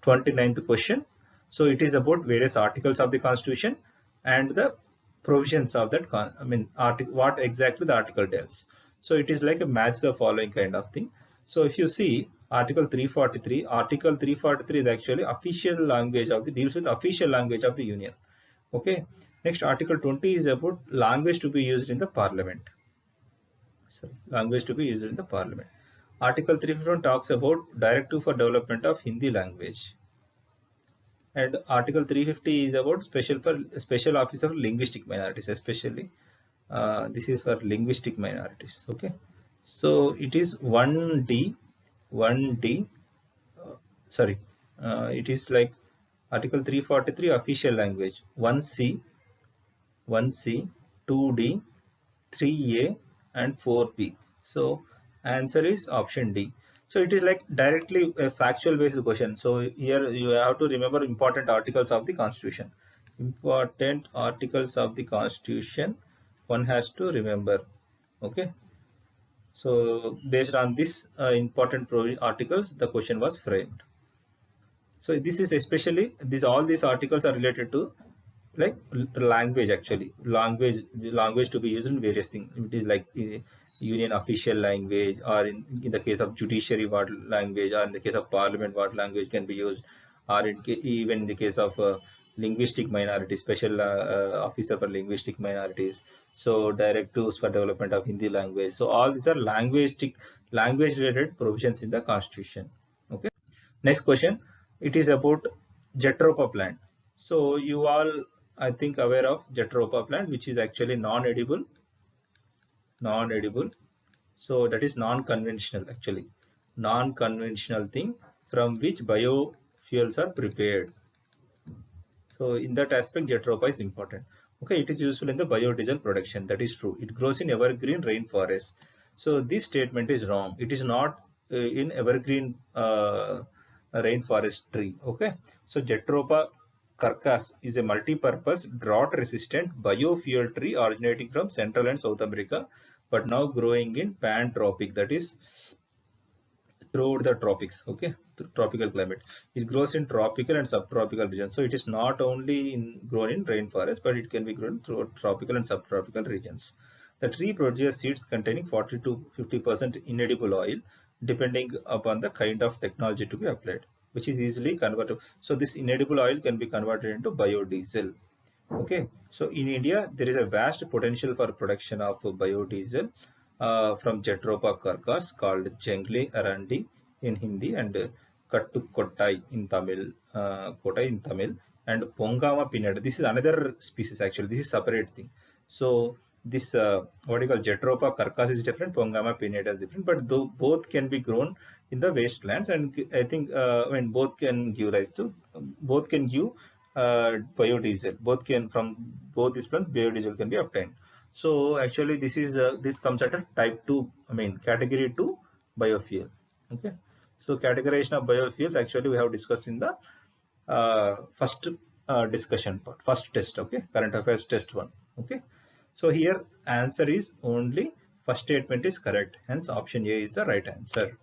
29th question. So it is about various articles of the Constitution and the provisions of that. What exactly the article tells. So it is like a match the following kind of thing. So if you see Article 343, Article 343 is actually official language of the deals with official language of the Union. Okay. Next, Article 20 is about language to be used in the Parliament. Sorry, language to be used in the Parliament. Article 351 talks about Directive for Development of Hindi language. And Article 350 is about special office of linguistic minorities, especially this is for linguistic minorities. Okay, so it is 1D, 1D. Sorry, it is like Article 343 official language, 1C, 1C, 2D, 3A, and 4B. So answer is option D. So it is like directly a factual based question. So here you have to remember important articles of the Constitution. Important articles of the Constitution one has to remember. Okay. So based on this important articles, the question was framed. So this is especially all these articles are related to like language, actually language to be used in various things. It is like union official language, or in the case of judiciary what language, or in the case of parliament what language can be used, or even in the case of linguistic minorities, special officer for linguistic minorities, so directives for development of Hindi language. So all these are language related provisions in the Constitution. Okay. Next question, it is about Jatropha plant. So you all, I think, aware of Jatropha plant, which is actually non-edible. So that is non-conventional, actually, non-conventional thing from which biofuels are prepared. So in that aspect, Jatropha is important. Okay, it is useful in the biodiesel production. That is true. It grows in evergreen rainforest. So this statement is wrong. It is not in evergreen rainforest tree. Okay, so Jatropha curcas is a multi-purpose drought-resistant biofuel tree originating from Central and South America, but now growing in Pantropic, that is throughout the tropics. Okay, tropical climate. It grows in tropical and subtropical regions. So it is not only grown in rainforest, but it can be grown throughout tropical and subtropical regions. The tree produces seeds containing 40 to 50% inedible oil, depending upon the kind of technology to be applied, which is easily convertible. So this inedible oil can be converted into biodiesel. Okay, so in India, there is a vast potential for production of biodiesel from Jatropha curcas called Jengli Arandi in Hindi, and Kattu Kottai in Tamil, and Pongama pinnata. This is another species, actually. This is separate thing. So this what you call Jatropha curcas is different, Pongama pinnata is different, but both can be grown in the wastelands, and I think both can give rise to biodiesel. From both these plants biodiesel can be obtained. So actually this is this comes at a type 2, category 2 biofuel. Okay, so categorization of biofuels actually we have discussed in the first discussion part, first test. Okay, current affairs test 1. Okay, so here answer is only first statement is correct, hence option A is the right answer.